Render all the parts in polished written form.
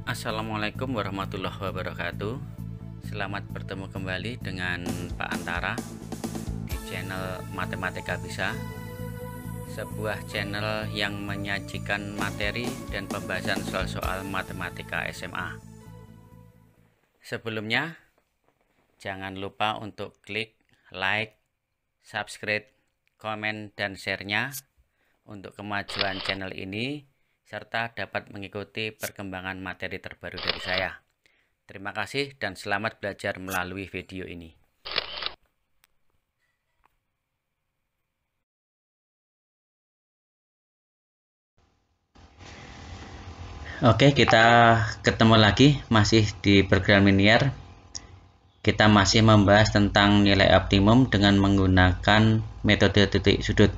Assalamualaikum warahmatullahi wabarakatuh. Selamat bertemu kembali dengan Pak Antara di channel Matematika Bisa, sebuah channel yang menyajikan materi dan pembahasan soal-soal matematika SMA. Sebelumnya, jangan lupa untuk klik like, subscribe, komen, dan share-nya untuk kemajuan channel ini, serta dapat mengikuti perkembangan materi terbaru dari saya. Terima kasih dan selamat belajar melalui video ini. Oke, kita ketemu lagi masih di program linear. Kita masih membahas tentang nilai optimum dengan menggunakan metode titik sudut.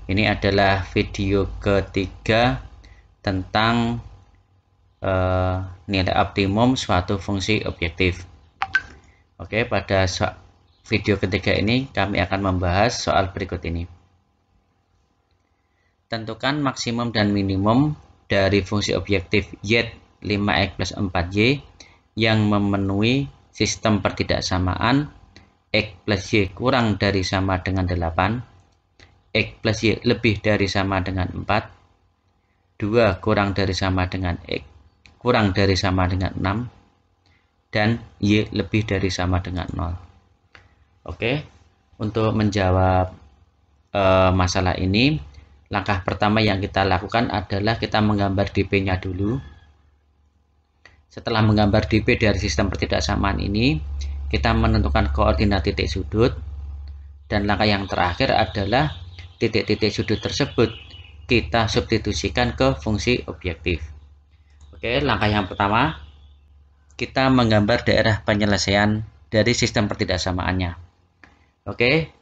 Ini adalah video ketiga tentang nilai optimum suatu fungsi objektif. Oke, pada video ketiga ini kami akan membahas soal berikut ini. Tentukan maksimum dan minimum dari fungsi objektif y 5x plus 4y yang memenuhi sistem pertidaksamaan x plus y kurang dari sama dengan 8, x plus y lebih dari sama dengan 4, 2 kurang dari sama dengan x kurang dari sama dengan 6, dan y lebih dari sama dengan 0. Oke, untuk menjawab masalah ini, langkah pertama yang kita lakukan adalah kita menggambar dp-nya dulu. Setelah menggambar dp dari sistem pertidaksamaan ini, kita menentukan koordinat titik sudut, dan langkah yang terakhir adalah titik-titik sudut tersebut kita substitusikan ke fungsi objektif. Oke, langkah yang pertama, kita menggambar daerah penyelesaian dari sistem pertidaksamaannya. Oke,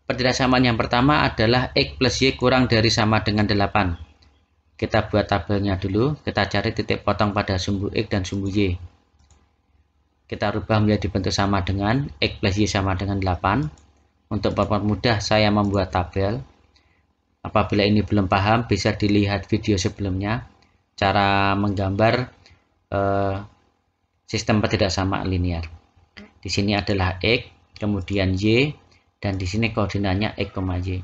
pertidaksamaan yang pertama adalah x plus y kurang dari sama dengan 8. Kita buat tabelnya dulu, kita cari titik potong pada sumbu x dan sumbu y. Kita rubah menjadi bentuk sama dengan x plus y sama dengan 8. Untuk mempermudah saya membuat tabel. Apabila ini belum paham, bisa dilihat video sebelumnya, cara menggambar sistem pertidaksamaan linear. Di sini adalah x, kemudian y, dan di sini koordinatnya x, y.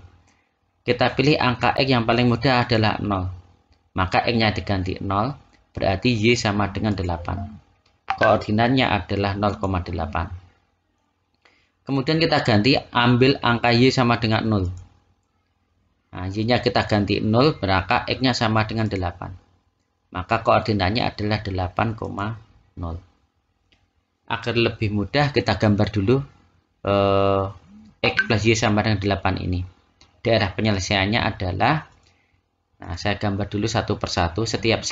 Kita pilih angka x yang paling mudah adalah 0. Maka x-nya diganti 0, berarti y sama dengan 8. Koordinatnya adalah 0,8. Kemudian kita ganti, ambil angka y sama dengan 0. Nah, y-nya kita ganti 0, maka x-nya sama dengan 8. Maka koordinatnya adalah 8,0. Agar lebih mudah, kita gambar dulu x plus y sama dengan 8 ini. Daerah penyelesaiannya adalah, nah, saya gambar dulu satu persatu setiap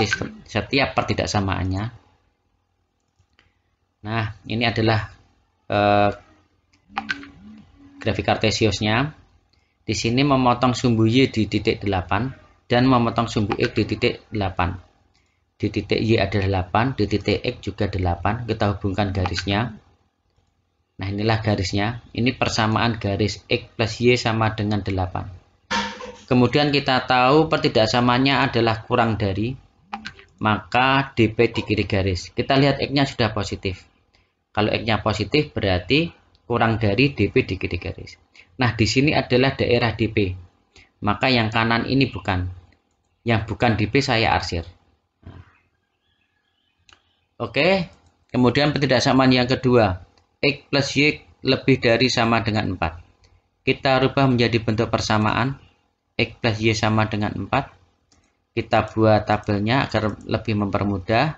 pertidaksamaannya. Nah, ini adalah grafik kartesiusnya. Di sini memotong sumbu y di titik 8 dan memotong sumbu x di titik 8. Di titik y ada 8, di titik x juga 8. Kita hubungkan garisnya. Nah, inilah garisnya. Ini persamaan garis x plus y sama dengan 8. Kemudian kita tahu pertidaksamaannya adalah kurang dari, maka dp di kiri garis. Kita lihat x-nya sudah positif. Kalau x-nya positif berarti kurang dari dp di kiri garis. Nah, di sini adalah daerah dp. Maka yang kanan ini bukan. Yang bukan dp saya arsir. Oke, kemudian pertidaksamaan yang kedua, x plus y lebih dari sama dengan 4. Kita rubah menjadi bentuk persamaan, x plus y sama dengan 4. Kita buat tabelnya agar lebih mempermudah.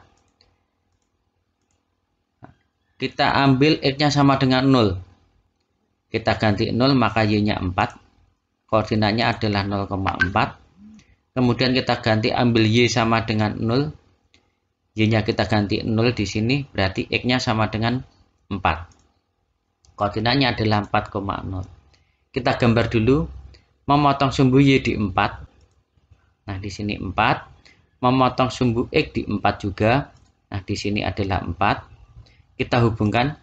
Kita ambil x-nya sama dengan 0. Kita ganti 0, maka y-nya 4. Koordinatnya adalah 0,4. Kemudian kita ganti, ambil y sama dengan 0. Y-nya kita ganti 0 di sini, berarti x-nya sama dengan 4. Koordinatnya adalah 4,0. Kita gambar dulu, memotong sumbu y di 4. Nah, di sini 4. Memotong sumbu x di 4 juga. Nah, di sini adalah 4. Kita hubungkan.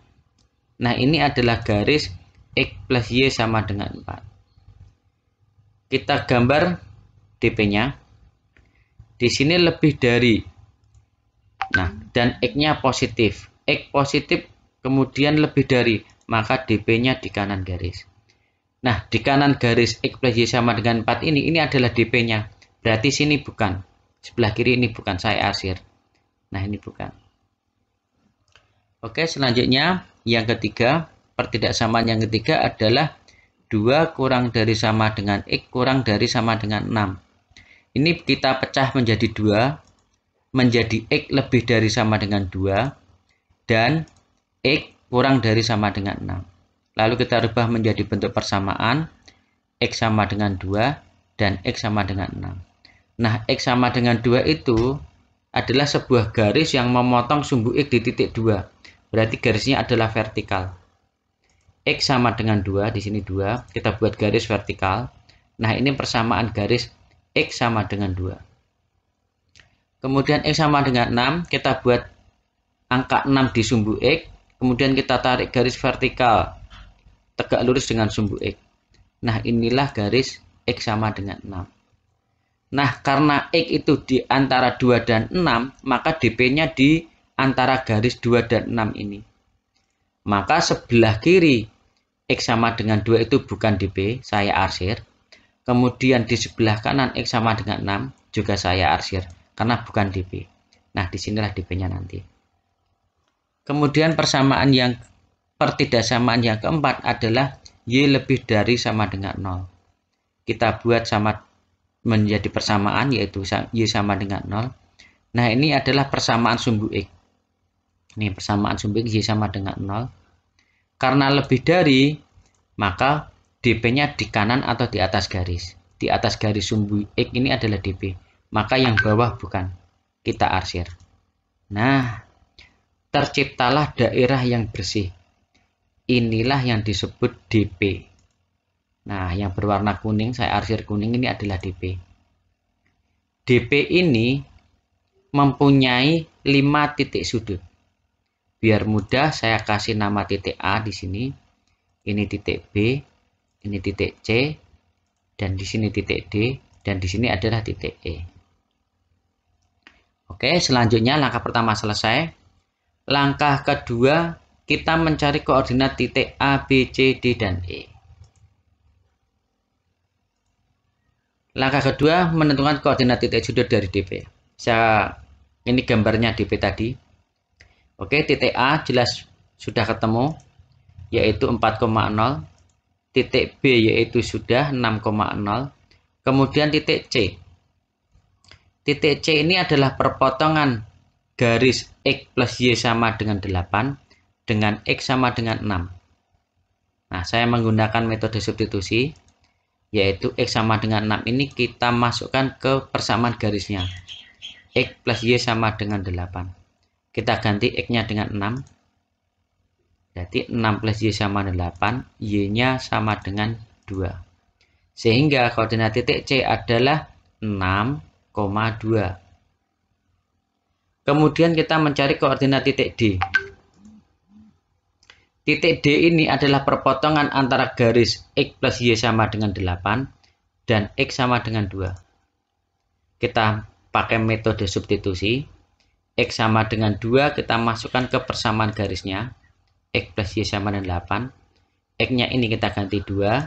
Nah, ini adalah garis x plus y sama dengan 4. Kita gambar dp-nya. Di sini lebih dari dan X-nya positif. X positif kemudian lebih dari, maka DP-nya di kanan garis. Nah, di kanan garis X plus Y sama dengan 4 ini adalah DP-nya. Berarti sini bukan. Sebelah kiri ini bukan, saya arsir. Nah, ini bukan. Oke, selanjutnya yang ketiga, pertidaksamaan yang ketiga adalah 2 kurang dari sama dengan X kurang dari sama dengan 6. Ini kita pecah menjadi 2, menjadi X lebih dari sama dengan 2, dan X kurang dari sama dengan 6. Lalu kita rubah menjadi bentuk persamaan, X sama dengan 2, dan X sama dengan 6. Nah, X sama dengan 2 itu adalah sebuah garis yang memotong sumbu X di titik 2. Berarti garisnya adalah vertikal. X sama dengan 2, di sini 2, kita buat garis vertikal. Nah, ini persamaan garis X sama dengan 2. Kemudian X sama dengan 6, kita buat angka 6 di sumbu X, kemudian kita tarik garis vertikal tegak lurus dengan sumbu X. Nah, inilah garis X sama dengan 6. Nah, karena X itu di antara 2 dan 6, maka DP-nya di antara garis 2 dan 6 ini. Maka sebelah kiri X sama dengan 2 itu bukan DP, saya arsir. Kemudian di sebelah kanan X sama dengan 6 juga saya arsir, karena bukan DP. Nah, disinilah DP-nya nanti. Kemudian pertidaksamaan yang keempat adalah Y lebih dari sama dengan 0. Kita buat sama menjadi persamaan, yaitu Y sama dengan 0. Nah, ini adalah persamaan sumbu X. Ini persamaan sumbu X Y sama dengan 0. Karena lebih dari, maka DP-nya di kanan atau di atas garis. Di atas garis sumbu X ini adalah DP. Maka yang bawah bukan. Kita arsir. Nah, terciptalah daerah yang bersih. Inilah yang disebut DP. Nah, yang berwarna kuning, saya arsir kuning, ini adalah DP. DP ini mempunyai 5 titik sudut. Biar mudah, saya kasih nama titik A di sini. Ini titik B, ini titik C, dan di sini titik D, dan di sini adalah titik E. Oke, selanjutnya langkah pertama selesai. Langkah kedua, kita mencari koordinat titik A, B, C, D, dan E. Langkah kedua, menentukan koordinat titik sudut dari DP. Ini gambarnya DP tadi. Oke, titik A jelas sudah ketemu, yaitu 4,0. Titik B yaitu sudah 6,0. Kemudian titik C. Titik C ini adalah perpotongan garis X plus Y sama dengan 8 dengan X sama dengan 6. Nah, saya menggunakan metode substitusi, yaitu X sama dengan 6 ini kita masukkan ke persamaan garisnya. X plus Y sama dengan 8. Kita ganti X-nya dengan 6. Berarti 6 plus Y sama 8, Y-nya sama dengan 2. Sehingga koordinat titik C adalah 6,2. Kemudian kita mencari koordinat titik D. Titik D ini adalah perpotongan antara garis X plus Y sama dengan 8 dan X sama dengan 2. Kita pakai metode substitusi. X sama dengan 2 kita masukkan ke persamaan garisnya. X plus Y sama dengan 8. X-nya ini kita ganti 2.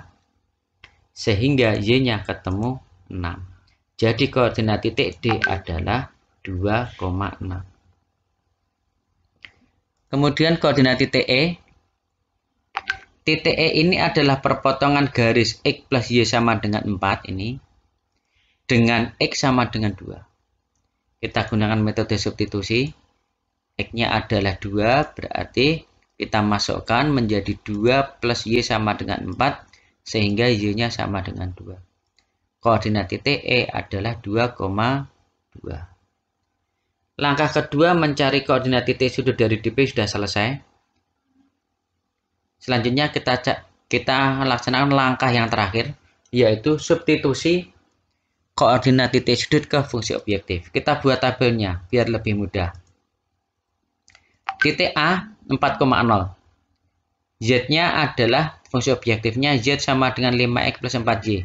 Sehingga Y-nya ketemu 6. Jadi koordinat titik D adalah 2,6. Kemudian koordinat titik E. Titik E ini adalah perpotongan garis X plus Y sama dengan 4 ini dengan X sama dengan 2. Kita gunakan metode substitusi. X-nya adalah 2, berarti kita masukkan menjadi 2 plus Y sama dengan 4, sehingga Y-nya sama dengan 2. Koordinat titik E adalah 2,2. Langkah kedua, mencari koordinat titik sudut dari DP sudah selesai. Selanjutnya kita laksanakan langkah yang terakhir, yaitu substitusi koordinat titik sudut ke fungsi objektif. Kita buat tabelnya biar lebih mudah. Titik A 4,0. Z-nya adalah fungsi objektifnya Z sama dengan 5X plus 4Y.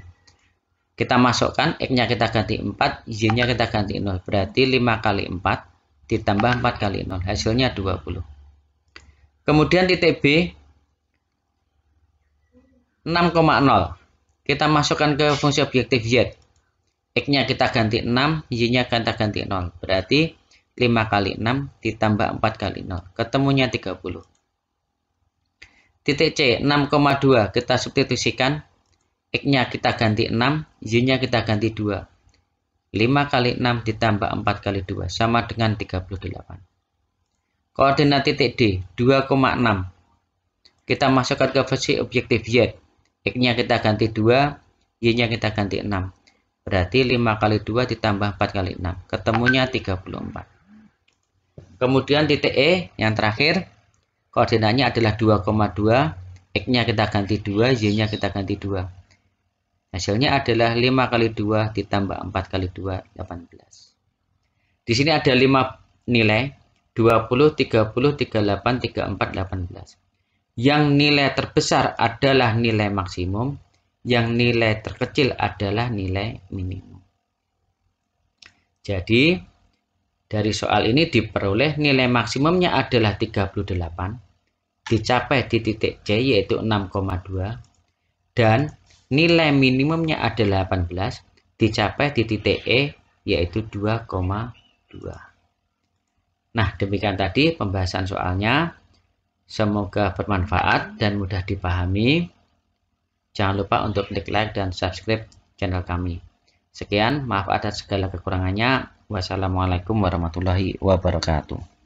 Kita masukkan, X-nya kita ganti 4, Y-nya kita ganti 0. Berarti 5 kali 4. ditambah 4 kali 0, hasilnya 20. Kemudian titik B 6,0. Kita masukkan ke fungsi objektif Y. X-nya kita ganti 6, Y-nya kita ganti 0. Berarti 5 kali 6 ditambah 4 kali 0. Ketemunya 30. Titik C 6,2. Kita substitusikan. X-nya kita ganti 6, Y-nya kita ganti 2. 5 kali 6 ditambah 4 kali 2 sama dengan 38. Koordinat titik D 2,6. Kita masukkan ke fungsi objektif Y. X-nya kita ganti 2, Y-nya kita ganti 6. Berarti 5 kali 2 ditambah 4 kali 6. Ketemunya 34. Kemudian titik E yang terakhir. Koordinatnya adalah 2,2. X-nya kita ganti 2, Y-nya kita ganti 2. Hasilnya adalah 5 kali 2 ditambah 4 kali 2, 18. Di sini ada 5 nilai. 20, 30, 38, 34, 18. Yang nilai terbesar adalah nilai maksimum, yang nilai terkecil adalah nilai minimum. Jadi, dari soal ini diperoleh nilai maksimumnya adalah 38, dicapai di titik C yaitu 6,2, dan nilai minimumnya adalah 18, dicapai di titik E yaitu 2,2. Nah, demikian tadi pembahasan soalnya. Semoga bermanfaat dan mudah dipahami. Jangan lupa untuk klik like dan subscribe channel kami. Sekian, maaf atas segala kekurangannya. Wassalamualaikum warahmatullahi wabarakatuh.